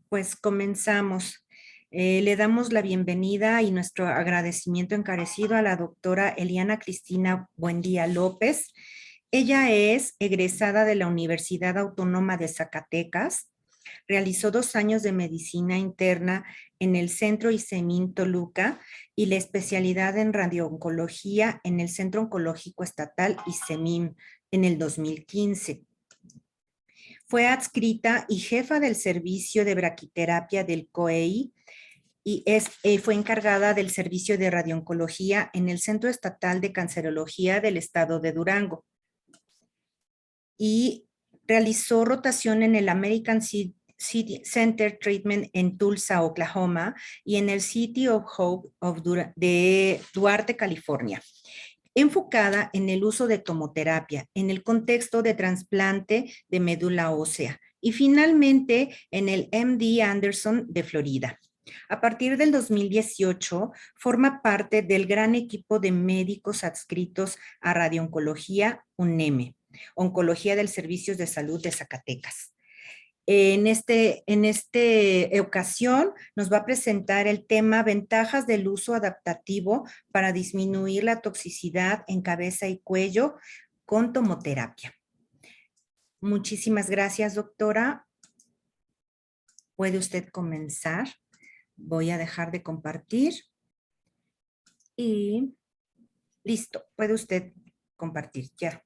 Pues comenzamos. Le damos la bienvenida y nuestro agradecimiento encarecido a la doctora Eliana Cristina Buendía López. Ella es egresada de la Universidad Autónoma de Zacatecas. Realizó 2 años de medicina interna en el Centro ISEMIN Toluca y la especialidad en radiooncología en el Centro Oncológico Estatal ISEMIN en el 2015. Fue adscrita y jefa del servicio de braquiterapia del COEI y fue encargada del servicio de radiooncología en el Centro Estatal de Cancerología del Estado de Durango. Y realizó rotación en el American City Center Treatment en Tulsa, Oklahoma, y en el City of Hope de Duarte, California, enfocada en el uso de tomoterapia en el contexto de trasplante de médula ósea y finalmente en el MD Anderson de Florida. A partir del 2018 forma parte del gran equipo de médicos adscritos a radiooncología UNEME, Oncología del Servicios de Salud de Zacatecas. En esta ocasión nos va a presentar el tema ventajas del uso adaptativo para disminuir la toxicidad en cabeza y cuello con tomoterapia. Muchísimas gracias, doctora. Puede usted comenzar. Voy a dejar de compartir. Y listo, puede usted compartir ya.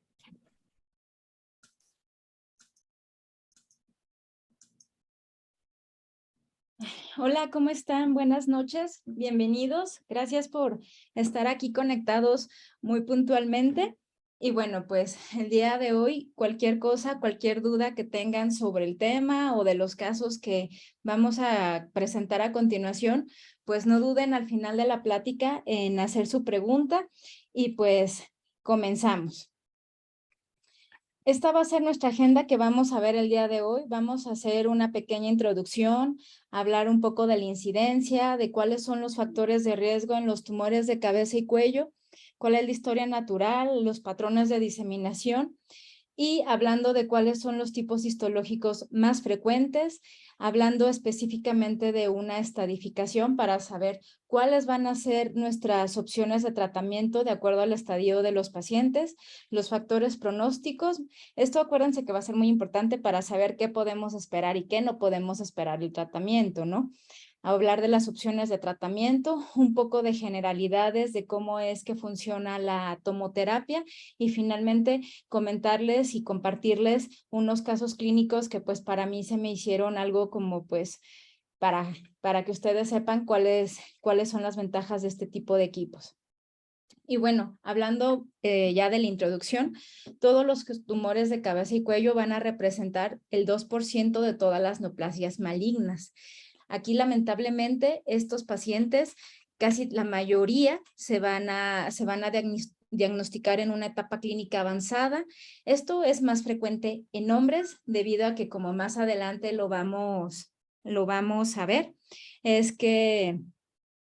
Hola, ¿cómo están? Buenas noches, bienvenidos. Gracias por estar aquí conectados muy puntualmente. Y bueno, pues el día de hoy, cualquier cosa, cualquier duda que tengan sobre el tema o de los casos que vamos a presentar a continuación, pues no duden al final de la plática en hacer su pregunta y pues comenzamos. Esta va a ser nuestra agenda que vamos a ver el día de hoy. Vamos a hacer una pequeña introducción, hablar un poco de la incidencia, de cuáles son los factores de riesgo en los tumores de cabeza y cuello, cuál es la historia natural, los patrones de diseminación y hablando de cuáles son los tipos histológicos más frecuentes, hablando específicamente de una estadificación para saber cuáles van a ser nuestras opciones de tratamiento de acuerdo al estadio de los pacientes, los factores pronósticos. Esto acuérdense que va a ser muy importante para saber qué podemos esperar y qué no podemos esperar el tratamiento, ¿no? Hablar de las opciones de tratamiento, un poco de generalidades de cómo es que funciona la tomoterapia y finalmente comentarles y compartirles unos casos clínicos que pues para mí se me hicieron algo como pues para que ustedes sepan cuáles son las ventajas de este tipo de equipos. Y bueno, hablando ya de la introducción, todos los tumores de cabeza y cuello van a representar el 2% de todas las neoplasias malignas. Aquí, lamentablemente, estos pacientes, casi la mayoría, se van a diagnosticar en una etapa clínica avanzada. Esto es más frecuente en hombres, debido a que, como más adelante lo vamos a ver, es que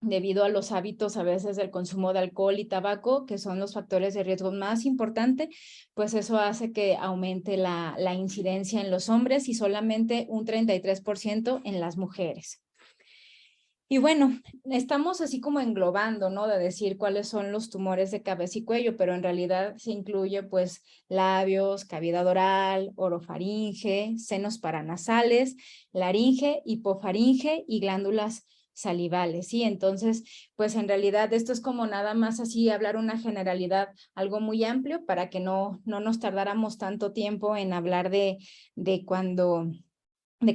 debido a los hábitos a veces del consumo de alcohol y tabaco, que son los factores de riesgo más importantes, pues eso hace que aumente la incidencia en los hombres y solamente un 33% en las mujeres. Y bueno, estamos así como englobando, ¿no? De decir cuáles son los tumores de cabeza y cuello, pero en realidad se incluye pues labios, cavidad oral, orofaringe, senos paranasales, laringe, hipofaringe y glándulas salivales, ¿sí? Entonces, pues en realidad esto es como nada más así hablar una generalidad, algo muy amplio para que no nos tardáramos tanto tiempo en hablar de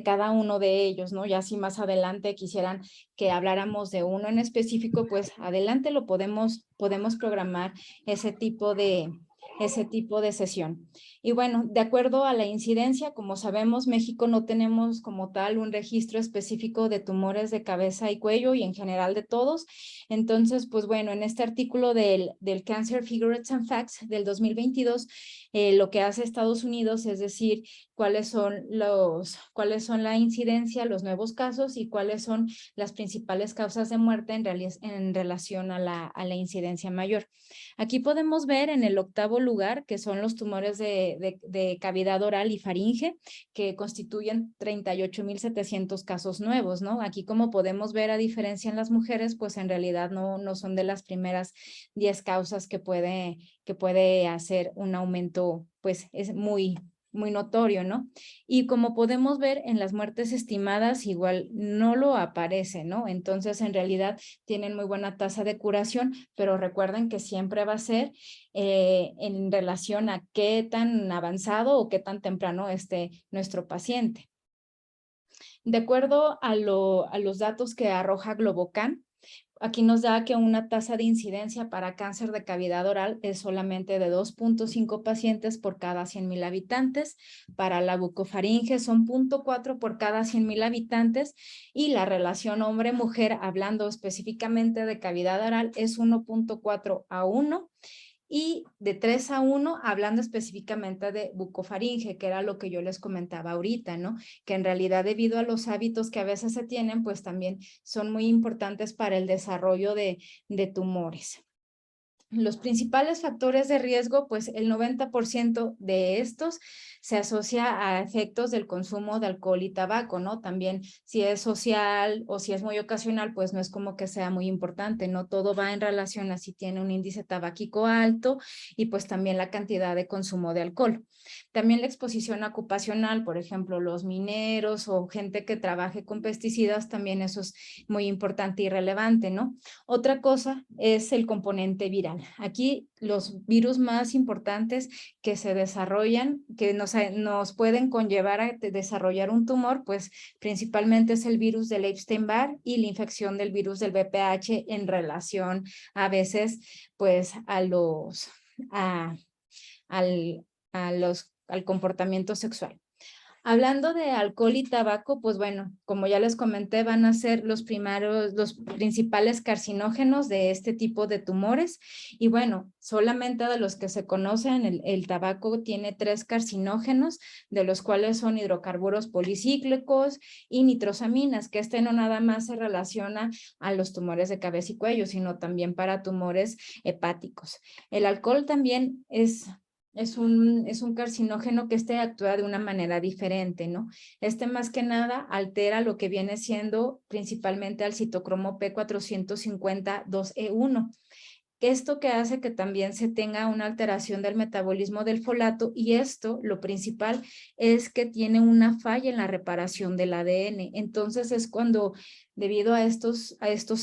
cada uno de ellos, ¿no? Ya si más adelante quisieran que habláramos de uno en específico, pues adelante lo podemos programar ese tipo de sesión. Y bueno, de acuerdo a la incidencia, como sabemos, México no tenemos como tal un registro específico de tumores de cabeza y cuello y en general de todos. Entonces, pues bueno, en este artículo del Cancer Figures and Facts del 2022, lo que hace Estados Unidos es decir cuáles son la incidencia, los nuevos casos y cuáles son las principales causas de muerte en relación a la incidencia mayor. Aquí podemos ver en el 8º lugar, que son los tumores de cavidad oral y faringe, que constituyen 38,700 casos nuevos, ¿no? Aquí, como podemos ver, a diferencia en las mujeres, pues en realidad no son de las primeras 10 causas que puede hacer un aumento, pues es muy notorio, ¿no? Y como podemos ver en las muertes estimadas, igual no lo aparece, ¿no? Entonces, en realidad tienen muy buena tasa de curación, pero recuerden que siempre va a ser en relación a qué tan avanzado o qué tan temprano esté nuestro paciente. De acuerdo a los datos que arroja Globocan, aquí nos da que una tasa de incidencia para cáncer de cavidad oral es solamente de 2.5 pacientes por cada 100,000 habitantes. Para la bucofaringe son 0.4 por cada 100,000 habitantes y la relación hombre-mujer, hablando específicamente de cavidad oral, es 1.4 a 1. Y de 3 a 1, hablando específicamente de bucofaringe, que era lo que yo les comentaba ahorita, ¿no? Que en realidad, debido a los hábitos que a veces se tienen, pues también son muy importantes para el desarrollo de tumores. Los principales factores de riesgo, pues el 90% de estos se asocia a efectos del consumo de alcohol y tabaco, ¿no? También si es social o si es muy ocasional, pues no es como que sea muy importante, ¿no? Todo va en relación a si tiene un índice tabáquico alto y pues también la cantidad de consumo de alcohol. También la exposición ocupacional, por ejemplo, los mineros o gente que trabaje con pesticidas, también eso es muy importante y relevante, ¿no? Otra cosa es el componente viral. Aquí los virus más importantes que se desarrollan, que nos pueden conllevar a desarrollar un tumor, pues principalmente es el virus del Epstein-Barr y la infección del virus del VPH en relación a veces pues al comportamiento sexual. Hablando de alcohol y tabaco, pues bueno, como ya les comenté, van a ser los principales carcinógenos de este tipo de tumores. Y bueno, solamente de los que se conocen, el tabaco tiene 3 carcinógenos, de los cuales son hidrocarburos policíclicos y nitrosaminas, que no nada más se relaciona a los tumores de cabeza y cuello, sino también para tumores hepáticos. El alcohol también es un carcinógeno que actúa de una manera diferente, ¿no? Más que nada altera lo que viene siendo principalmente al citocromo P450-2E1. Esto que hace que también se tenga una alteración del metabolismo del folato, y esto, lo principal, es que tiene una falla en la reparación del ADN. Entonces es cuando, debido a estos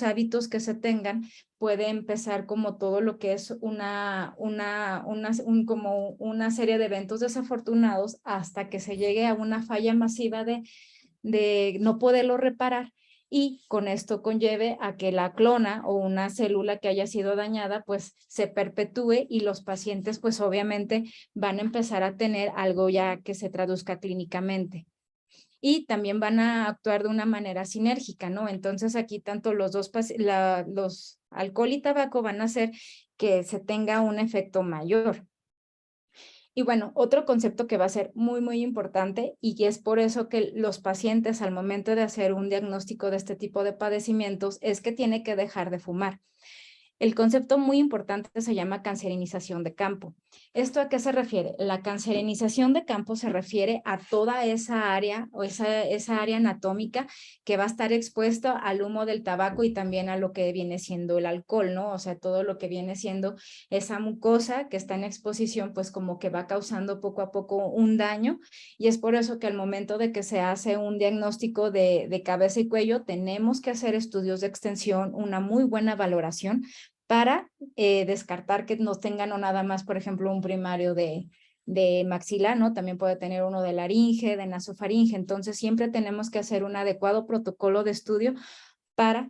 hábitos que se tengan, puede empezar como todo lo que es como una serie de eventos desafortunados hasta que se llegue a una falla masiva de no poderlo reparar, y con esto conlleve a que la clona o una célula que haya sido dañada pues se perpetúe, y los pacientes pues obviamente van a empezar a tener algo ya que se traduzca clínicamente. Y también van a actuar de una manera sinérgica, ¿no? Entonces aquí tanto los alcohol y tabaco van a hacer que se tenga un efecto mayor. Y bueno, otro concepto que va a ser muy importante, y es por eso que los pacientes al momento de hacer un diagnóstico de este tipo de padecimientos, es que tiene que dejar de fumar. El concepto muy importante se llama cancerinización de campo. ¿Esto a qué se refiere? La cancerinización de campo se refiere a toda esa área o esa área anatómica que va a estar expuesta al humo del tabaco y también a lo que viene siendo el alcohol, ¿no? O sea, todo lo que viene siendo esa mucosa que está en exposición, pues como que va causando poco a poco un daño, y es por eso que al momento de que se hace un diagnóstico de cabeza y cuello, tenemos que hacer estudios de extensión, una muy buena valoración, para descartar que no tengan o nada más, por ejemplo, un primario de maxila, ¿no? También puede tener uno de laringe, de nasofaringe. Entonces, siempre tenemos que hacer un adecuado protocolo de estudio para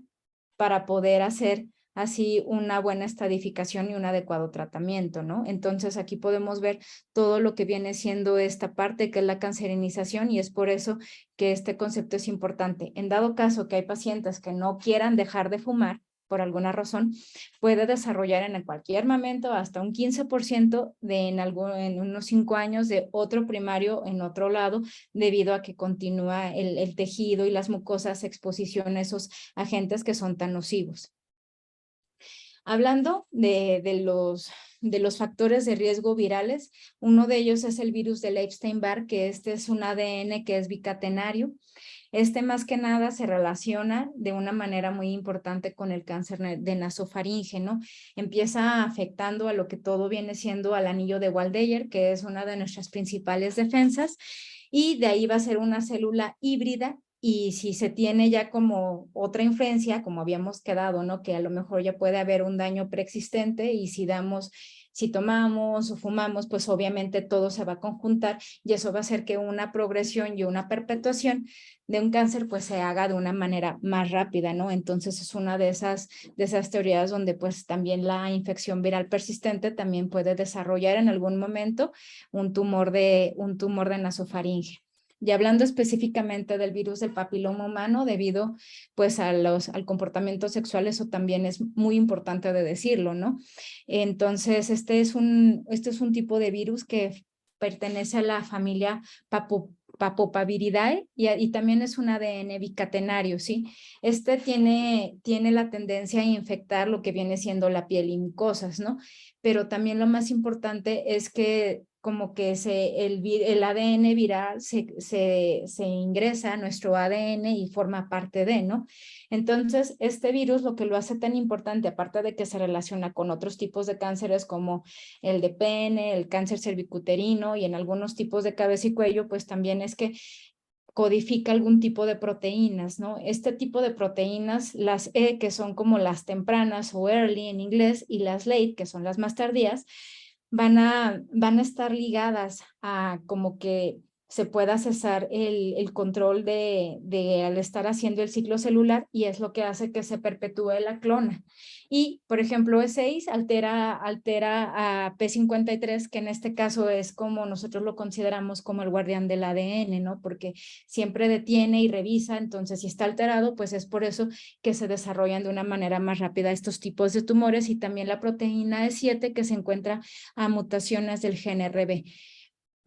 poder hacer así una buena estadificación y un adecuado tratamiento, ¿no? Entonces, aquí podemos ver todo lo que viene siendo esta parte que es la cancerinización, y es por eso que este concepto es importante. En dado caso que hay pacientes que no quieran dejar de fumar, por alguna razón, puede desarrollar en cualquier momento hasta un 15% en unos 5 años de otro primario en otro lado, debido a que continúa el tejido y las mucosas exposición a esos agentes que son tan nocivos. Hablando de los factores de riesgo virales, uno de ellos es el virus del Epstein-Barr, que este es un ADN que es bicatenario. Este más que nada se relaciona de una manera muy importante con el cáncer de nasofaringe, ¿no? Empieza afectando a lo que todo viene siendo al anillo de Waldeyer, que es una de nuestras principales defensas, y de ahí va a ser una célula híbrida. Y si se tiene ya como otra influencia, como habíamos quedado, ¿no? Que a lo mejor ya puede haber un daño preexistente y si tomamos o fumamos, pues obviamente todo se va a conjuntar y eso va a hacer que una progresión y una perpetuación de un cáncer pues se haga de una manera más rápida, ¿no? Entonces es una de esas teorías donde pues también la infección viral persistente también puede desarrollar en algún momento un tumor de nasofaringe. Y hablando específicamente del virus del papiloma humano, debido pues al comportamiento sexual, eso también es muy importante de decirlo, ¿no? Entonces, este es un tipo de virus que pertenece a la familia Papopaviridae y también es un ADN bicatenario, ¿sí? Este tiene la tendencia a infectar lo que viene siendo la piel y mucosas, ¿no? Pero también lo más importante es que como que el ADN viral se ingresa a nuestro ADN y forma parte de, ¿no? Entonces, este virus lo que lo hace tan importante, aparte de que se relaciona con otros tipos de cánceres como el de pene, el cáncer cervicuterino y en algunos tipos de cabeza y cuello, pues también es que codifica algún tipo de proteínas, ¿no? Este tipo de proteínas, las E, que son como las tempranas o early en inglés, y las late, que son las más tardías, van a estar ligadas a como que se pueda cesar el control al estar haciendo el ciclo celular y es lo que hace que se perpetúe la clona. Y, por ejemplo, E6 altera a P53, que en este caso es como nosotros lo consideramos como el guardián del ADN, ¿no? Porque siempre detiene y revisa, entonces si está alterado, pues es por eso que se desarrollan de una manera más rápida estos tipos de tumores y también la proteína E7 que se encuentra a mutaciones del gen RB.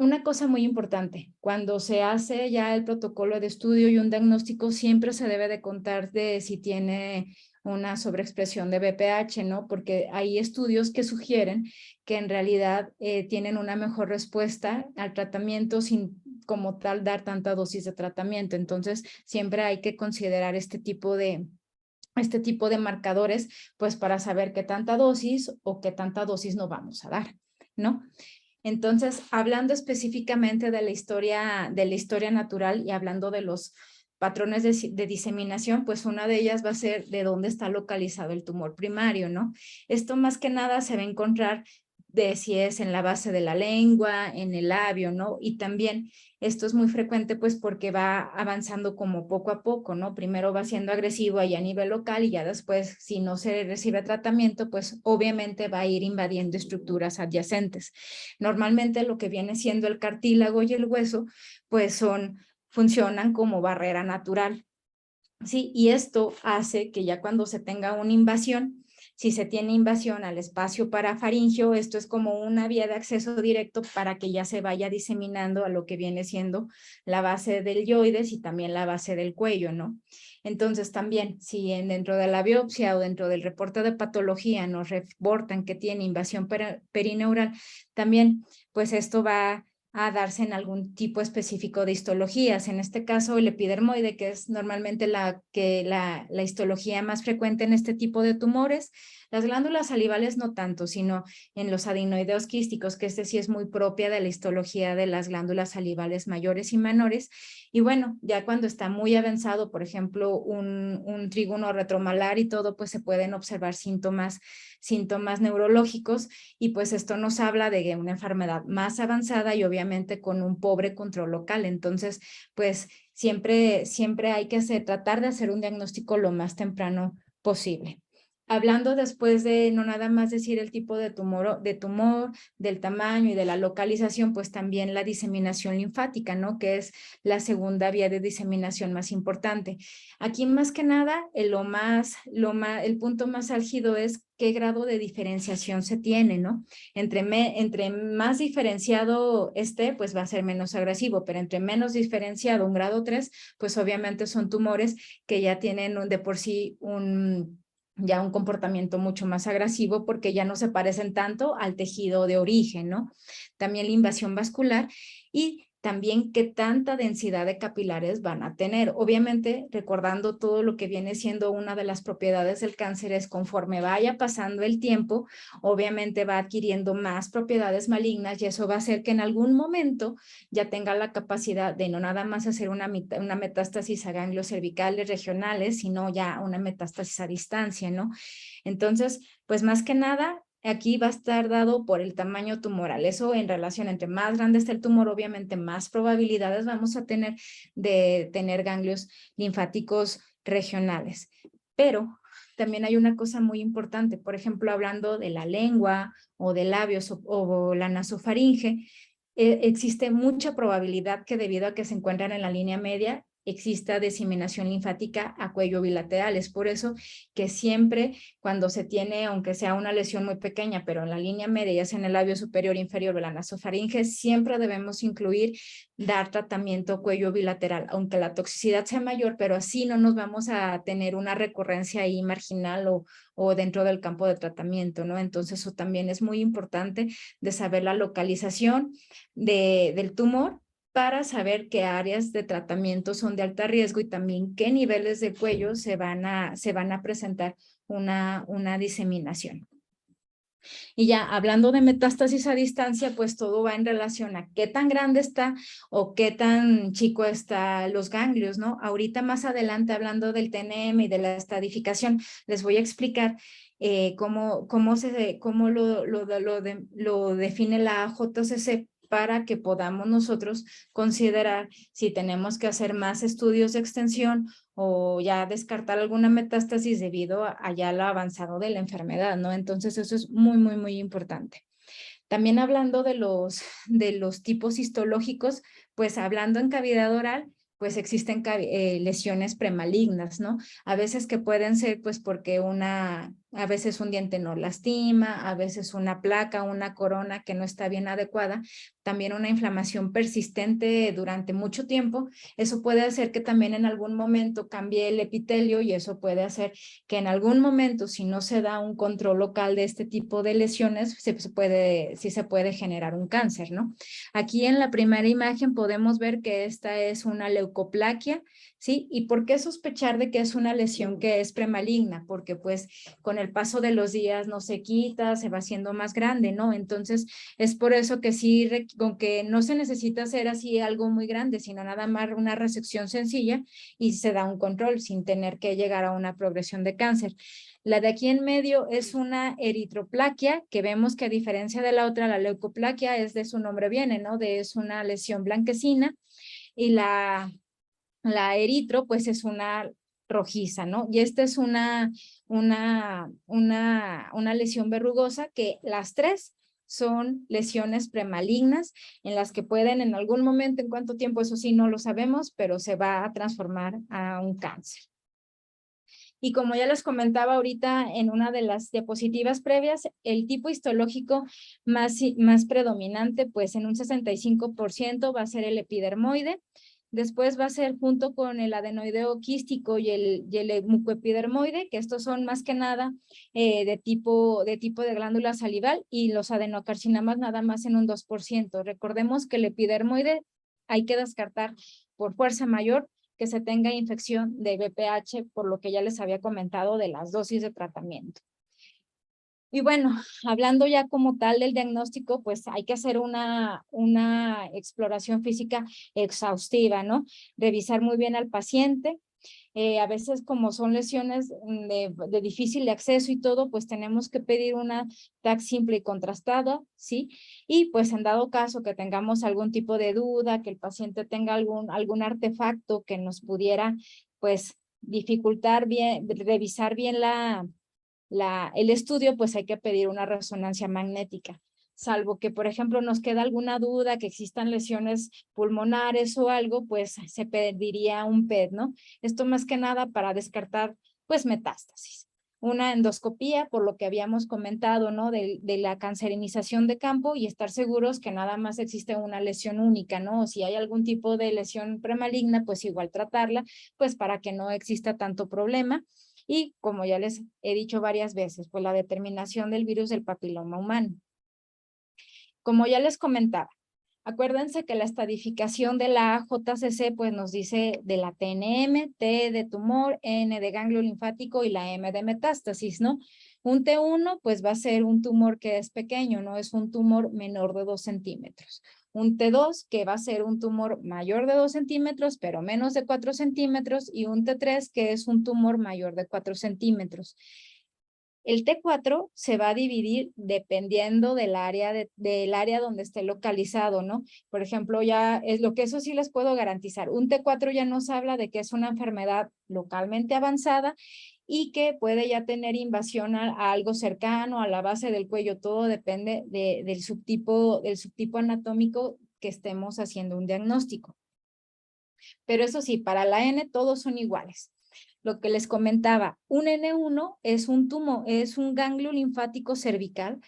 Una cosa muy importante, cuando se hace ya el protocolo de estudio y un diagnóstico, siempre se debe de contar de si tiene una sobreexpresión de BPH, ¿no? Porque hay estudios que sugieren que en realidad tienen una mejor respuesta al tratamiento sin como tal dar tanta dosis de tratamiento. Entonces, siempre hay que considerar este tipo de marcadores, pues para saber qué tanta dosis o qué tanta dosis no vamos a dar, ¿no? Entonces, hablando específicamente de la historia natural y hablando de los patrones de diseminación, pues una de ellas va a ser de dónde está localizado el tumor primario, ¿no? Esto más que nada se va a encontrar de si es en la base de la lengua, en el labio, ¿no? Y también esto es muy frecuente pues porque va avanzando como poco a poco, ¿no? Primero va siendo agresivo ahí a nivel local y ya después, si no se recibe tratamiento, pues obviamente va a ir invadiendo estructuras adyacentes. Normalmente lo que viene siendo el cartílago y el hueso, pues funcionan como barrera natural, ¿sí? Y esto hace que ya cuando se tenga una invasión, si se tiene invasión al espacio parafaringeo, esto es como una vía de acceso directo para que ya se vaya diseminando a lo que viene siendo la base del yoides y también la base del cuello, ¿no? Entonces también, si dentro de la biopsia o dentro del reporte de patología nos reportan que tiene invasión perineural, también pues esto va a darse en algún tipo específico de histologías. En este caso, el epidermoide, que es normalmente la histología más frecuente en este tipo de tumores. Las glándulas salivales no tanto, sino en los adenoideos quísticos, que este sí es muy propia de la histología de las glándulas salivales mayores y menores. Y bueno, ya cuando está muy avanzado, por ejemplo, un trígono retromalar y todo, pues se pueden observar síntomas neurológicos y pues esto nos habla de una enfermedad más avanzada y obviamente con un pobre control local. Entonces, pues siempre hay que tratar de hacer un diagnóstico lo más temprano posible. Hablando después de no nada más decir el tipo de tumor, del tamaño y de la localización, pues también la diseminación linfática, ¿no? Que es la segunda vía de diseminación más importante. Aquí más que nada, el punto más álgido es qué grado de diferenciación se tiene, ¿no? Entre más diferenciado esté, pues va a ser menos agresivo, pero entre menos diferenciado, un grado 3, pues obviamente son tumores que ya tienen de por sí ya un comportamiento mucho más agresivo porque ya no se parecen tanto al tejido de origen, ¿no? También la invasión vascular y también qué tanta densidad de capilares van a tener. Obviamente, recordando todo lo que viene siendo una de las propiedades del cáncer es conforme vaya pasando el tiempo, obviamente va adquiriendo más propiedades malignas y eso va a hacer que en algún momento ya tenga la capacidad de no nada más hacer una metástasis a ganglios cervicales regionales, sino ya una metástasis a distancia, ¿no? Entonces, pues más que nada, aquí va a estar dado por el tamaño tumoral. Eso en relación, entre más grande esté el tumor, obviamente más probabilidades vamos a tener de tener ganglios linfáticos regionales. Pero también hay una cosa muy importante, por ejemplo, hablando de la lengua o de labios o la nasofaringe, existe mucha probabilidad que debido a que se encuentran en la línea media, exista diseminación linfática a cuello bilateral. Es por eso que siempre cuando se tiene, aunque sea una lesión muy pequeña, pero en la línea media, ya sea en el labio superior, inferior o la nasofaringe, siempre debemos incluir dar tratamiento cuello bilateral, aunque la toxicidad sea mayor, pero así no nos vamos a tener una recurrencia ahí marginal o dentro del campo de tratamiento, ¿no? Entonces eso también es muy importante de saber la localización del tumor para saber qué áreas de tratamiento son de alto riesgo y también qué niveles de cuello se van a presentar una diseminación. Y ya hablando de metástasis a distancia, pues todo va en relación a qué tan grande está o qué tan chico está los ganglios, ¿no? Ahorita más adelante, hablando del TNM y de la estadificación, les voy a explicar cómo lo define la JCC para que podamos nosotros considerar si tenemos que hacer más estudios de extensión o ya descartar alguna metástasis debido a ya lo avanzado de la enfermedad, ¿no? Entonces eso es muy, muy, muy importante. También hablando de los tipos histológicos, pues hablando en cavidad oral, pues existen lesiones premalignas, ¿no? A veces que pueden ser pues porque a veces un diente no lastima, a veces una placa, una corona que no está bien adecuada, también una inflamación persistente durante mucho tiempo, eso puede hacer que también en algún momento cambie el epitelio y eso puede hacer que en algún momento, si no se da un control local de este tipo de lesiones, sí se puede generar un cáncer, ¿no? Aquí en la primera imagen podemos ver que esta es una leucoplaquia, ¿sí? ¿Y por qué sospechar de que es una lesión que es premaligna? Porque pues con el paso de los días no se quita, se va haciendo más grande, ¿no? Entonces es por eso que sí, aunque no se necesita hacer así algo muy grande, sino nada más una resección sencilla y se da un control sin tener que llegar a una progresión de cáncer. La de aquí en medio es una eritroplaquia, que vemos que a diferencia de la otra, la leucoplaquia es de su nombre viene, ¿no? Es una lesión blanquecina y la eritro pues es una rojiza, ¿no? Y esta es una lesión verrugosa que las tres son lesiones premalignas en las que pueden en algún momento, en cuánto tiempo, eso sí no lo sabemos, pero se va a transformar a un cáncer. Y como ya les comentaba ahorita en una de las diapositivas previas, el tipo histológico más predominante, pues en un 65% va a ser el epidermoide. Después va a ser junto con el adenoideo quístico y el mucoepidermoide, que estos son más que nada de tipo de glándula salival, y los adenocarcinomas nada más en un 2%. Recordemos que el epidermoide hay que descartar por fuerza mayor que se tenga infección de BPH, por lo que ya les había comentado de las dosis de tratamiento. Y bueno, hablando ya como tal del diagnóstico, pues hay que hacer una exploración física exhaustiva, ¿no? Revisar muy bien al paciente. A veces como son lesiones de difícil acceso y todo, pues tenemos que pedir una TAC simple y contrastada, ¿sí? Y pues en dado caso que tengamos algún tipo de duda, que el paciente tenga algún artefacto que nos pudiera pues dificultar bien, revisar bien el estudio, pues hay que pedir una resonancia magnética. Salvo que, por ejemplo, nos queda alguna duda, que existan lesiones pulmonares o algo, pues se pediría un PET, ¿no? Esto más que nada para descartar, pues, metástasis. Una endoscopía, por lo que habíamos comentado, ¿no? De la cancerinización de campo y estar seguros que nada más existe una lesión única, ¿no? O si hay algún tipo de lesión premaligna, pues igual tratarla, pues para que no exista tanto problema. Y como ya les he dicho varias veces, pues la determinación del virus del papiloma humano. Como ya les comentaba, acuérdense que la estadificación de la AJCC pues nos dice de la TNM, T de tumor, N de ganglio linfático y la M de metástasis, ¿no? Un T1 pues va a ser un tumor que es pequeño, no es un tumor menor de 2 centímetros. Un T2 que va a ser un tumor mayor de 2 centímetros pero menos de 4 centímetros y un T3 que es un tumor mayor de 4 centímetros. El T4 se va a dividir dependiendo del área donde esté localizado, ¿no? Por ejemplo, ya es lo que eso sí les puedo garantizar. Un T4 ya nos habla de que es una enfermedad localmente avanzada y que puede ya tener invasión a algo cercano, a la base del cuello. Todo depende del subtipo anatómico que estemos haciendo un diagnóstico. Pero eso sí, para la N todos son iguales. Lo que les comentaba, un N1 es un tumor, es un ganglio linfático cervical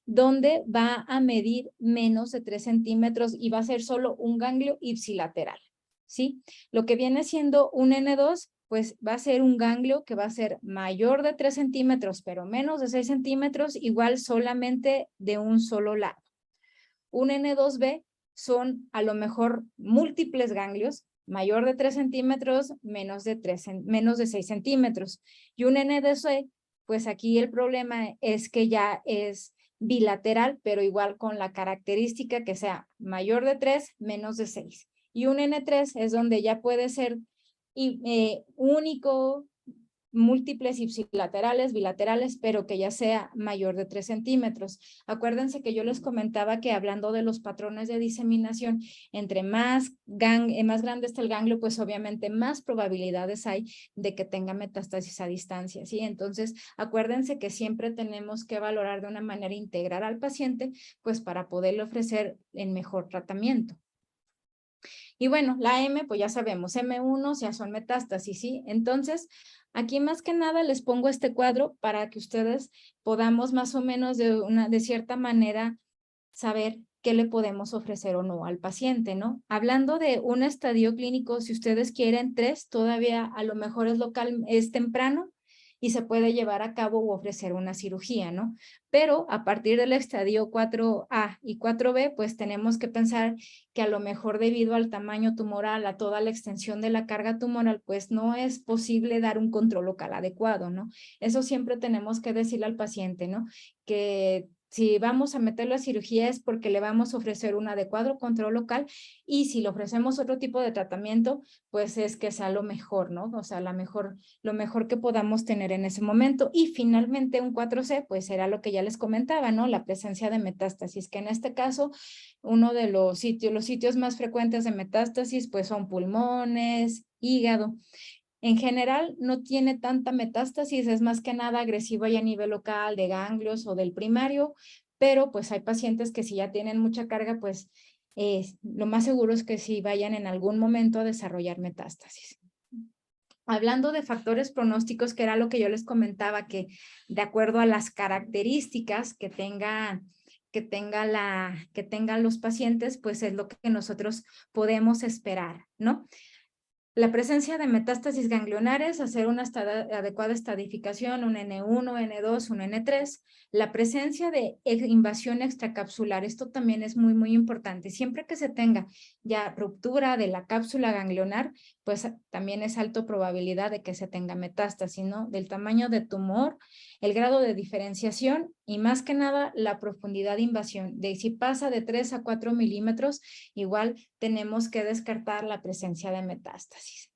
donde va a medir menos de 3 centímetros y va a ser solo un ganglio ipsilateral, ¿sí? Lo que viene siendo un N2, pues va a ser un ganglio que va a ser mayor de 3 centímetros, pero menos de 6 centímetros, igual solamente de un solo lado. Un N2B son a lo mejor múltiples ganglios, mayor de 3 centímetros, menos de 6 centímetros. Y un NDC, pues aquí el problema es que ya es bilateral, pero igual con la característica que sea mayor de 3, menos de 6. Y un N3 es donde ya puede ser único, múltiples ipsilaterales, bilaterales, pero que ya sea mayor de 3 centímetros. Acuérdense que yo les comentaba que hablando de los patrones de diseminación, entre más grande está el ganglio, pues obviamente más probabilidades hay de que tenga metástasis a distancia, ¿sí? Entonces, acuérdense que siempre tenemos que valorar de una manera integral al paciente, pues para poderle ofrecer el mejor tratamiento. Y bueno, la M, pues ya sabemos, M1 ya son metástasis, ¿sí? Entonces, aquí más que nada les pongo este cuadro para que ustedes podamos más o menos de cierta manera saber qué le podemos ofrecer o no al paciente, ¿no? Hablando de un estadio clínico, si ustedes quieren 3, todavía a lo mejor es temprano y se puede llevar a cabo o ofrecer una cirugía, ¿no? Pero a partir del estadio 4A y 4B, pues tenemos que pensar que a lo mejor debido al tamaño tumoral, a toda la extensión de la carga tumoral, pues no es posible dar un control local adecuado, ¿no? Eso siempre tenemos que decirle al paciente, ¿no? Que si vamos a meterlo a cirugía es porque le vamos a ofrecer un adecuado control local y si le ofrecemos otro tipo de tratamiento, pues es que sea lo mejor, ¿no? O sea, lo mejor que podamos tener en ese momento. Y finalmente un 4C, pues era lo que ya les comentaba, ¿no? La presencia de metástasis, que en este caso uno de los sitios más frecuentes de metástasis, pues son pulmones, hígado. En general no tiene tanta metástasis, es más que nada agresivo ya a nivel local de ganglios o del primario, pero pues hay pacientes que si ya tienen mucha carga, pues lo más seguro es que sí vayan en algún momento a desarrollar metástasis. Hablando de factores pronósticos, que era lo que yo les comentaba, que de acuerdo a las características que tengan los pacientes, pues es lo que nosotros podemos esperar, ¿no? La presencia de metástasis ganglionares, hacer una adecuada estadificación, un N1, N2, un N3. La presencia de invasión extracapsular, esto también es muy, muy importante. Siempre que se tenga ya ruptura de la cápsula ganglionar, pues también es alta probabilidad de que se tenga metástasis, ¿no? Del tamaño de tumor, el grado de diferenciación y más que nada la profundidad de invasión. De si pasa de 3 a 4 milímetros, igual tenemos que descartar la presencia de metástasis.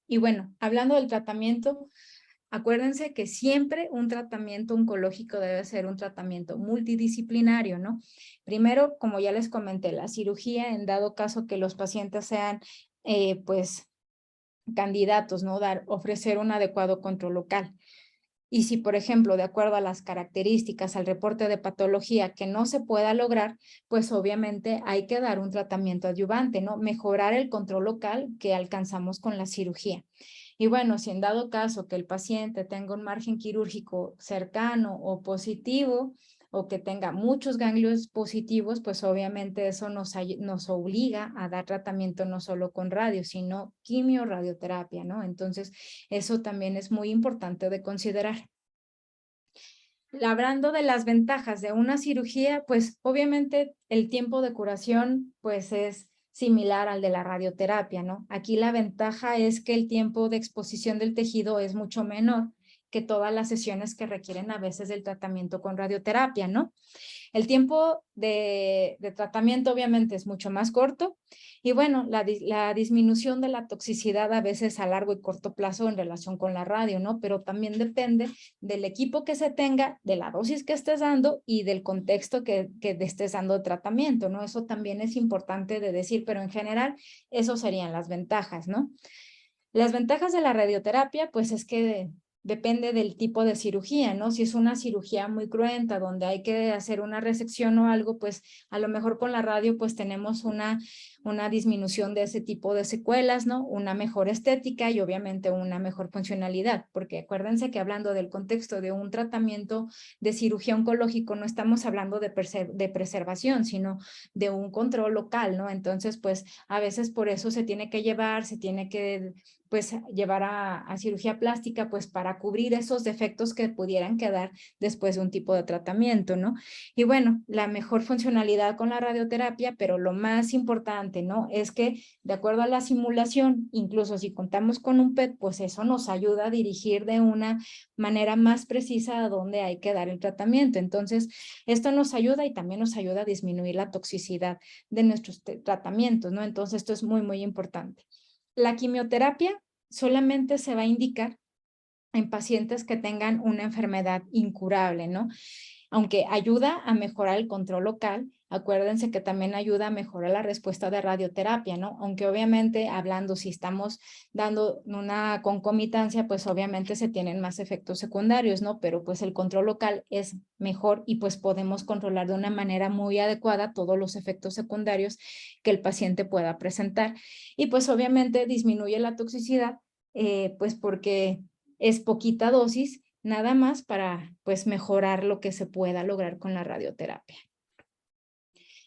Y bueno, hablando del tratamiento, acuérdense que siempre un tratamiento oncológico debe ser un tratamiento multidisciplinario, ¿no? Primero, como ya les comenté, la cirugía en dado caso que los pacientes sean, pues, candidatos, ¿no? Ofrecer un adecuado control local. Y si, por ejemplo, de acuerdo a las características, al reporte de patología que no se pueda lograr, pues obviamente hay que dar un tratamiento adyuvante, ¿no? Mejorar el control local que alcanzamos con la cirugía. Y bueno, si en dado caso que el paciente tenga un margen quirúrgico cercano o positivo, o que tenga muchos ganglios positivos, pues obviamente eso nos obliga a dar tratamiento no solo con radio, sino quimio-radioterapia, ¿no? Entonces, eso también es muy importante de considerar. Hablando de las ventajas de una cirugía, pues obviamente el tiempo de curación pues es similar al de la radioterapia, ¿no? Aquí la ventaja es que el tiempo de exposición del tejido es mucho menor que todas las sesiones que requieren a veces del tratamiento con radioterapia, ¿no? El tiempo de tratamiento obviamente es mucho más corto y bueno, la disminución de la toxicidad a veces a largo y corto plazo en relación con la radio, ¿no? Pero también depende del equipo que se tenga, de la dosis que estés dando y del contexto que estés dando de tratamiento, ¿no? Eso también es importante de decir, pero en general, eso serían las ventajas, ¿no? Las ventajas de la radioterapia, pues es que depende del tipo de cirugía, ¿no? Si es una cirugía muy cruenta, donde hay que hacer una resección o algo, pues a lo mejor con la radio, pues tenemos una disminución de ese tipo de secuelas, ¿no? Una mejor estética y obviamente una mejor funcionalidad, porque acuérdense que hablando del contexto de un tratamiento de cirugía oncológico, no estamos hablando de preservación, sino de un control local, ¿no? Entonces, pues a veces por eso se tiene que llevar, se tiene que pues llevar a cirugía plástica pues para cubrir esos defectos que pudieran quedar después de un tipo de tratamiento, ¿no? Y bueno, la mejor funcionalidad con la radioterapia, pero lo más importante, ¿no? Es que de acuerdo a la simulación, incluso si contamos con un PET, pues eso nos ayuda a dirigir de una manera más precisa a dónde hay que dar el tratamiento. Entonces, esto nos ayuda y también nos ayuda a disminuir la toxicidad de nuestros tratamientos, ¿no? Entonces, esto es muy, muy importante. La quimioterapia solamente se va a indicar en pacientes que tengan una enfermedad incurable, ¿no? Aunque ayuda a mejorar el control local, acuérdense que también ayuda a mejorar la respuesta de radioterapia, ¿no? Aunque obviamente hablando, si estamos dando una concomitancia, pues obviamente se tienen más efectos secundarios, ¿no? Pero pues el control local es mejor y pues podemos controlar de una manera muy adecuada todos los efectos secundarios que el paciente pueda presentar. Y pues obviamente disminuye la toxicidad, pues porque es poquita dosis, nada más para pues mejorar lo que se pueda lograr con la radioterapia.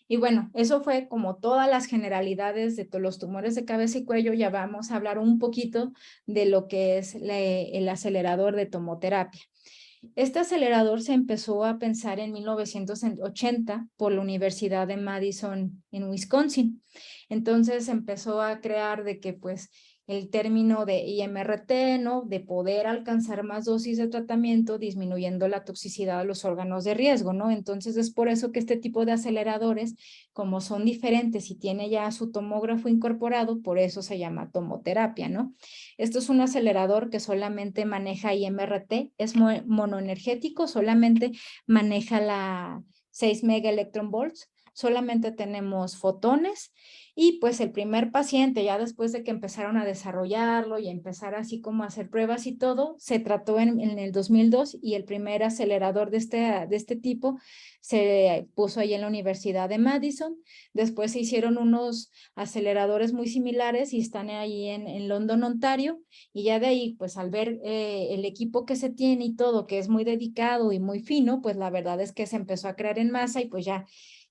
Y bueno, eso fue como todas las generalidades de los tumores de cabeza y cuello. Ya vamos a hablar un poquito de lo que es el acelerador de tomoterapia. Este acelerador se empezó a pensar en 1980 por la Universidad de Madison en Wisconsin. Entonces empezó a crear de que pues el término de IMRT, ¿no? De poder alcanzar más dosis de tratamiento disminuyendo la toxicidad de los órganos de riesgo, ¿no? Entonces es por eso que este tipo de aceleradores, como son diferentes y tiene ya su tomógrafo incorporado, por eso se llama tomoterapia, ¿no? Esto es un acelerador que solamente maneja IMRT, es monoenergético, solamente maneja la 6 megaelectronvolts, solamente tenemos fotones y pues el primer paciente, ya después de que empezaron a desarrollarlo y a empezar así como a hacer pruebas y todo, se trató en el 2002 y el primer acelerador de este tipo se puso ahí en la Universidad de Madison. Después se hicieron unos aceleradores muy similares y están ahí en London, Ontario, y ya de ahí, pues al ver el equipo que se tiene y todo, que es muy dedicado y muy fino, pues la verdad es que se empezó a crear en masa y pues ya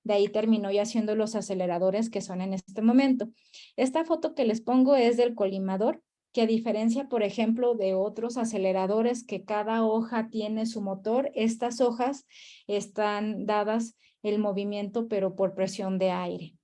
de ahí terminó ya siendo los aceleradores que son en este momento. Esta foto que les pongo es del colimador, que a diferencia, por ejemplo, de otros aceleradores que cada hoja tiene su motor, estas hojas están dadas el movimiento, pero por presión de aire.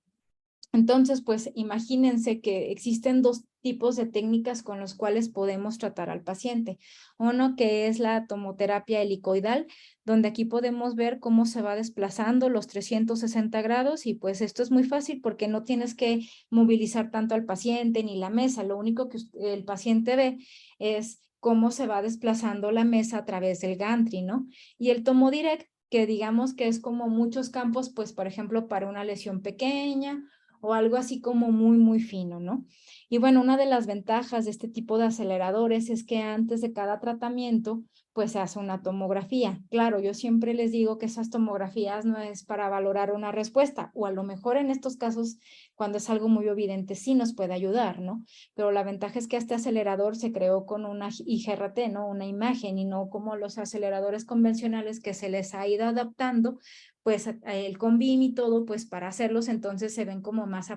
Entonces, pues imagínense que existen dos tipos de técnicas con los cuales podemos tratar al paciente. Uno que es la tomoterapia helicoidal, donde aquí podemos ver cómo se va desplazando los 360 grados y pues esto es muy fácil porque no tienes que movilizar tanto al paciente ni la mesa. Lo único que el paciente ve es cómo se va desplazando la mesa a través del gantry, ¿no? Y el tomodirect, que digamos que es como muchos campos, pues por ejemplo para una lesión pequeña o algo así como muy, muy fino, ¿no? Y bueno, una de las ventajas de este tipo de aceleradores es que antes de cada tratamiento, pues se hace una tomografía. Claro, yo siempre les digo que esas tomografías no es para valorar una respuesta, o a lo mejor en estos casos, cuando es algo muy evidente, sí nos puede ayudar, ¿no? Pero la ventaja es que este acelerador se creó con una IGRT, ¿no? Una imagen, y no como los aceleradores convencionales que se les ha ido adaptando, pues el combin y todo, pues para hacerlos, entonces se ven como más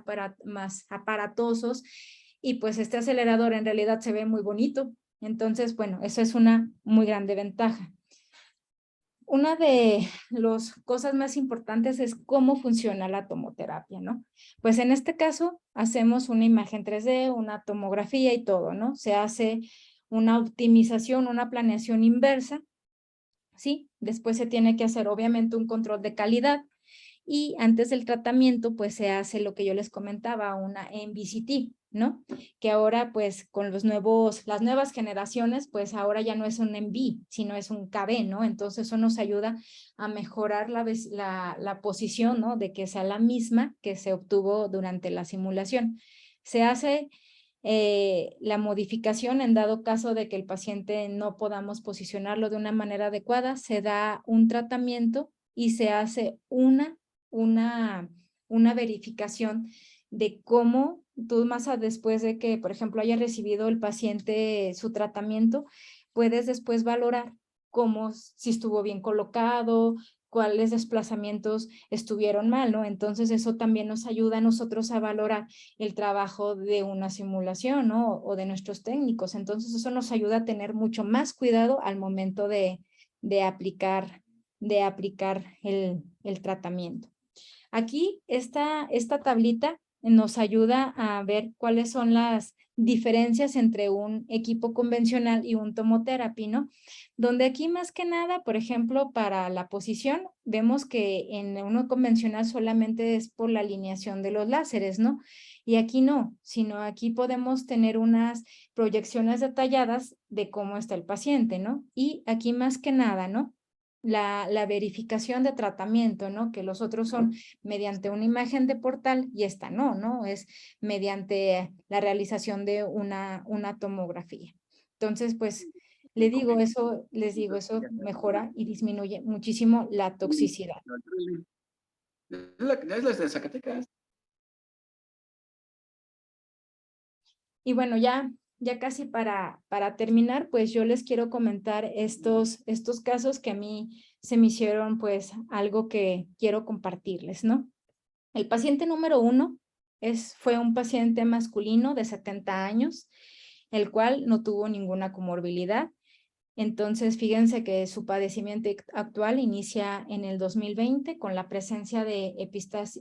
aparatosos, y pues este acelerador en realidad se ve muy bonito. Entonces, bueno, eso es una muy grande ventaja. Una de las cosas más importantes es cómo funciona la tomoterapia, ¿no? Pues en este caso hacemos una imagen 3D, una tomografía y todo, ¿no? Se hace una optimización, una planeación inversa, ¿sí? Después se tiene que hacer obviamente un control de calidad, y antes del tratamiento pues se hace lo que yo les comentaba, una MVCT, ¿no? Que ahora pues con las nuevas generaciones pues ahora ya no es un MV, sino es un KB, ¿no? Entonces eso nos ayuda a mejorar la posición, ¿no? De que sea la misma que se obtuvo durante la simulación. Se hace la modificación en dado caso de que el paciente no podamos posicionarlo de una manera adecuada, se da un tratamiento y se hace una, una verificación de cómo tú después de que, por ejemplo, haya recibido el paciente su tratamiento, puedes después valorar cómo, si estuvo bien colocado, cuáles desplazamientos estuvieron mal, ¿no? Entonces eso también nos ayuda a nosotros a valorar el trabajo de una simulación, ¿no? O de nuestros técnicos. Entonces eso nos ayuda a tener mucho más cuidado al momento de aplicar el tratamiento. Aquí esta tablita nos ayuda a ver cuáles son las diferencias entre un equipo convencional y un tomoterapia, ¿no? Donde aquí más que nada, por ejemplo, para la posición, vemos que en uno convencional solamente es por la alineación de los láseres, ¿no? Y aquí no, sino aquí podemos tener unas proyecciones detalladas de cómo está el paciente, ¿no? Y aquí más que nada, ¿no? La verificación de tratamiento, ¿no? Que los otros son mediante una imagen de portal y esta no, ¿no? Es mediante la realización de una tomografía. Entonces, pues, les digo, eso mejora y disminuye muchísimo la toxicidad. Es la de Zacatecas. Y bueno, ya casi para terminar, pues yo les quiero comentar estos casos que a mí se me hicieron pues algo que quiero compartirles, ¿no? El paciente número 1 fue un paciente masculino de 70 años, el cual no tuvo ninguna comorbilidad. Entonces, fíjense que su padecimiento actual inicia en el 2020 con la presencia de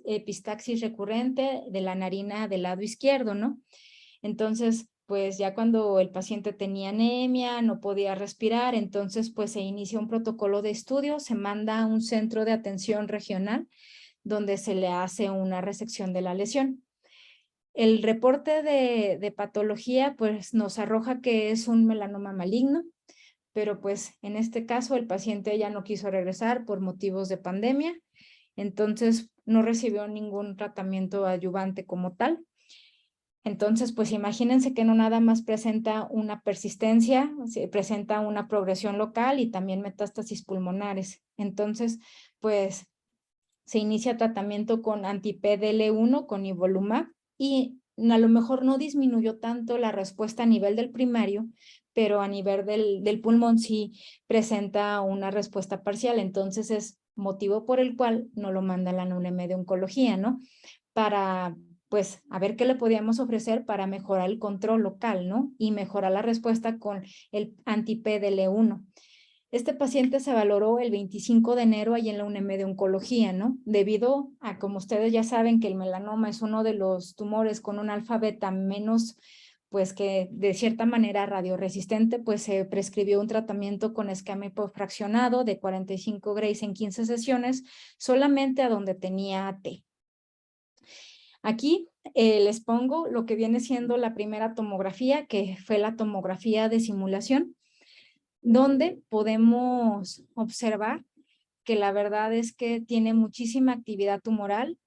epistaxis recurrente de la narina del lado izquierdo, ¿no? Entonces, pues ya cuando el paciente tenía anemia, no podía respirar, entonces pues se inicia un protocolo de estudio, se manda a un centro de atención regional donde se le hace una resección de la lesión. El reporte de patología pues nos arroja que es un melanoma maligno, pero pues en este caso el paciente ya no quiso regresar por motivos de pandemia, entonces no recibió ningún tratamiento adyuvante como tal. Entonces, pues imagínense que no nada más presenta una persistencia, presenta una progresión local y también metástasis pulmonares. Entonces, pues se inicia tratamiento con anti-PDL1, con nivolumab, y a lo mejor no disminuyó tanto la respuesta a nivel del primario, pero a nivel del pulmón sí presenta una respuesta parcial. Entonces es motivo por el cual no lo manda la NULEM de oncología, ¿no? Para pues a ver qué le podíamos ofrecer para mejorar el control local, ¿no? Y mejorar la respuesta con el anti-PDL1. Este paciente se valoró el 25 de enero ahí en la UNEM de oncología, ¿no? Debido a, como ustedes ya saben, que el melanoma es uno de los tumores con un alfa beta menos, pues que de cierta manera radioresistente, pues se prescribió un tratamiento con esquema hipofraccionado de 45 grays en 15 sesiones, solamente a donde tenía AT. Aquí les pongo lo que viene siendo la primera tomografía, que fue la tomografía de simulación, donde podemos observar que la verdad es que tiene muchísima actividad tumoral.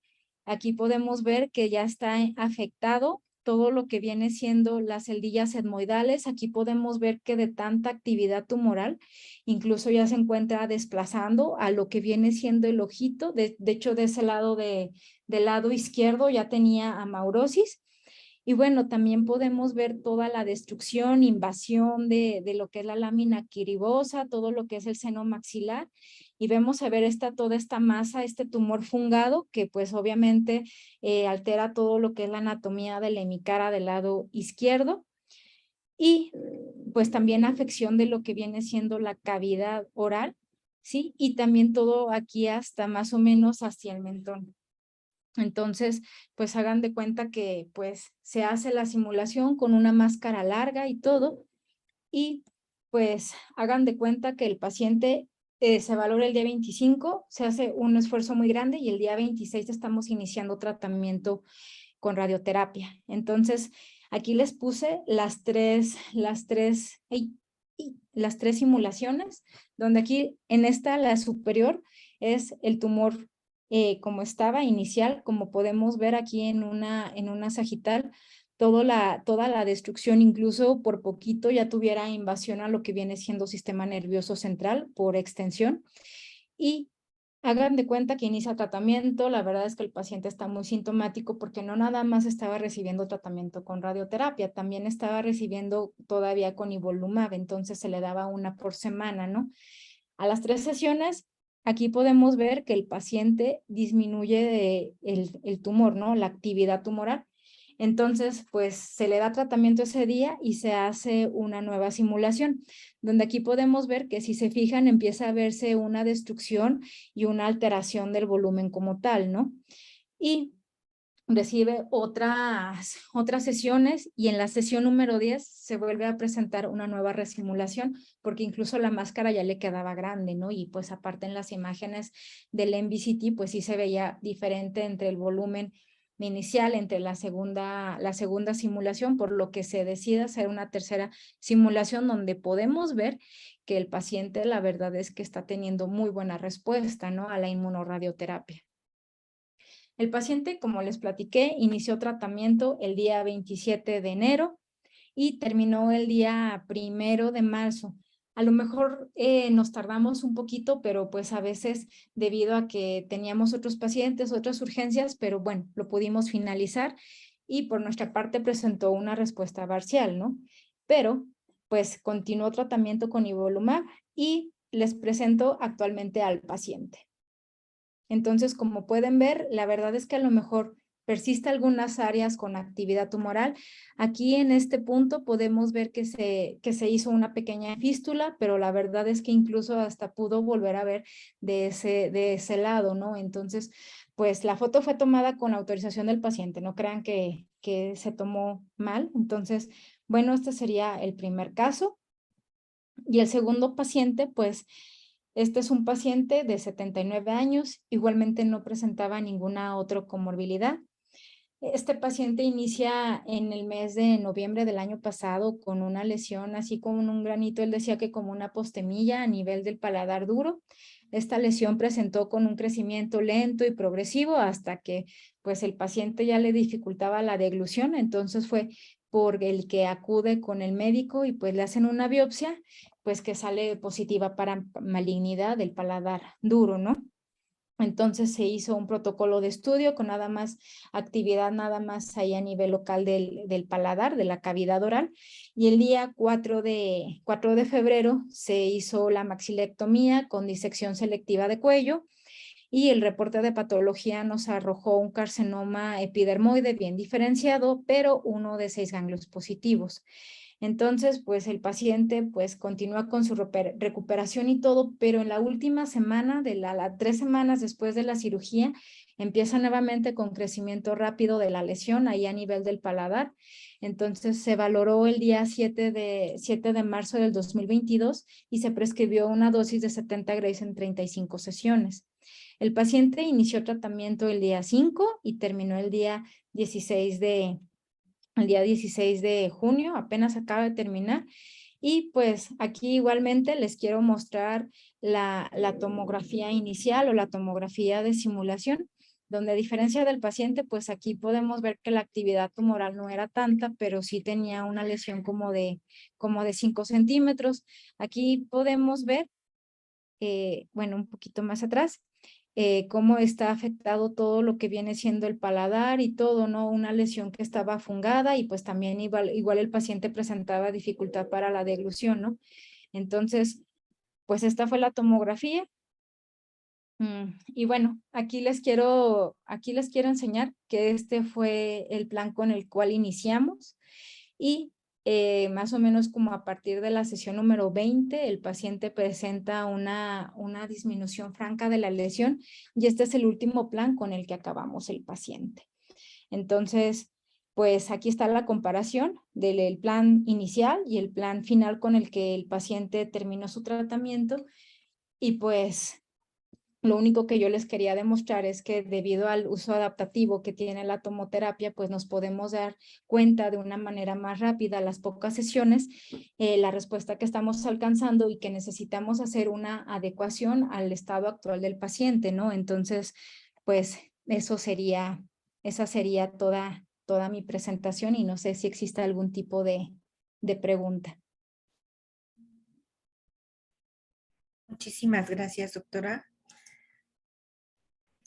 aquí podemos ver que ya está afectado todo lo que viene siendo las celdillas etmoidales. Aquí podemos ver que de tanta actividad tumoral, incluso ya se encuentra desplazando a lo que viene siendo el ojito. De hecho, de ese lado del lado izquierdo ya tenía amaurosis. Y bueno, también podemos ver toda la destrucción, invasión de lo que es la lámina quiribosa, todo lo que es el seno maxilar. Y vemos a ver toda esta masa, este tumor fungado, que pues obviamente altera todo lo que es la anatomía de la hemicara del lado izquierdo. Y pues también afección de lo que viene siendo la cavidad oral, ¿sí? Y también todo aquí hasta más o menos hacia el mentón. Entonces, pues hagan de cuenta que pues se hace la simulación con una máscara larga y todo, y pues hagan de cuenta que el paciente se valora el día 25, se hace un esfuerzo muy grande y el día 26 estamos iniciando tratamiento con radioterapia. Entonces, aquí les puse las tres simulaciones, donde aquí en esta, la superior, es el tumor como estaba inicial, como podemos ver aquí en una sagital, toda la destrucción, incluso por poquito ya tuviera invasión a lo que viene siendo sistema nervioso central por extensión. Y hagan de cuenta que inicia tratamiento. La verdad es que el paciente está muy sintomático porque no nada más estaba recibiendo tratamiento con radioterapia, también estaba recibiendo todavía con nivolumab, entonces se le daba una por semana, ¿no? A las 3 sesiones, aquí podemos ver que el paciente disminuye el tumor, ¿no? La actividad tumoral. Entonces, pues se le da tratamiento ese día y se hace una nueva simulación, donde aquí podemos ver que si se fijan empieza a verse una destrucción y una alteración del volumen como tal, ¿no? Y recibe otras sesiones y en la sesión número 10 se vuelve a presentar una nueva resimulación porque incluso la máscara ya le quedaba grande, ¿no? Y pues aparte en las imágenes del MVCT pues sí se veía diferente entre el volumen inicial, entre la segunda simulación, por lo que se decide hacer una tercera simulación donde podemos ver que el paciente la verdad es que está teniendo muy buena respuesta, ¿no? A la inmunoradioterapia. El paciente, como les platiqué, inició tratamiento el día 27 de enero y terminó el día 1 de marzo. A lo mejor nos tardamos un poquito, pero pues a veces debido a que teníamos otros pacientes, otras urgencias, pero bueno, lo pudimos finalizar y por nuestra parte presentó una respuesta parcial, ¿no? Pero pues continuó tratamiento con nivolumab y les presento actualmente al paciente. Entonces, como pueden ver, la verdad es que a lo mejor persiste algunas áreas con actividad tumoral. Aquí en este punto podemos ver que se hizo una pequeña fístula, pero la verdad es que incluso hasta pudo volver a ver de ese lado, ¿no? Entonces, pues la foto fue tomada con autorización del paciente, no crean que se tomó mal. Entonces, bueno, este sería el primer caso. Y el segundo paciente, pues, este es un paciente de 79 años, igualmente no presentaba ninguna otra comorbilidad. Este paciente inicia en el mes de noviembre del año pasado con una lesión así como un granito, él decía que como una apostemilla a nivel del paladar duro. Esta lesión presentó con un crecimiento lento y progresivo hasta que pues el paciente ya le dificultaba la deglución, entonces fue por el que acude con el médico y pues le hacen una biopsia, pues que sale positiva para malignidad del paladar duro, ¿no? Entonces se hizo un protocolo de estudio con nada más actividad, nada más ahí a nivel local del paladar, de la cavidad oral. Y el día 4 de febrero se hizo la maxilectomía con disección selectiva de cuello y el reporte de patología nos arrojó un carcinoma epidermoide bien diferenciado, pero uno de 6 ganglios positivos. Entonces, pues el paciente pues continúa con su recuperación y todo, pero en la última semana, 3 semanas después de la cirugía, empieza nuevamente con crecimiento rápido de la lesión ahí a nivel del paladar. Entonces se valoró el día 7 de marzo del 2022 y se prescribió una dosis de 70 grays en 35 sesiones. El paciente inició tratamiento el día 5 y terminó el día 16 de junio, apenas acaba de terminar. Y pues aquí igualmente les quiero mostrar la tomografía inicial o la tomografía de simulación, donde a diferencia del paciente, pues aquí podemos ver que la actividad tumoral no era tanta, pero sí tenía una lesión como de 5 centímetros. Aquí podemos ver, bueno, un poquito más atrás, cómo está afectado todo lo que viene siendo el paladar y todo, ¿no? Una lesión que estaba fungada y pues también igual el paciente presentaba dificultad para la deglución, ¿no? Entonces, pues esta fue la tomografía. Y bueno, aquí les quiero enseñar que este fue el plan con el cual iniciamos y más o menos como a partir de la sesión número 20, el paciente presenta una disminución franca de la lesión y este es el último plan con el que acabamos el paciente. Entonces, pues aquí está la comparación del plan inicial y el plan final con el que el paciente terminó su tratamiento y pues lo único que yo les quería demostrar es que debido al uso adaptativo que tiene la tomoterapia, pues nos podemos dar cuenta de una manera más rápida a las pocas sesiones, la respuesta que estamos alcanzando y que necesitamos hacer una adecuación al estado actual del paciente, ¿no? Entonces, pues esa sería toda mi presentación y no sé si existe algún tipo de pregunta. Muchísimas gracias, doctora.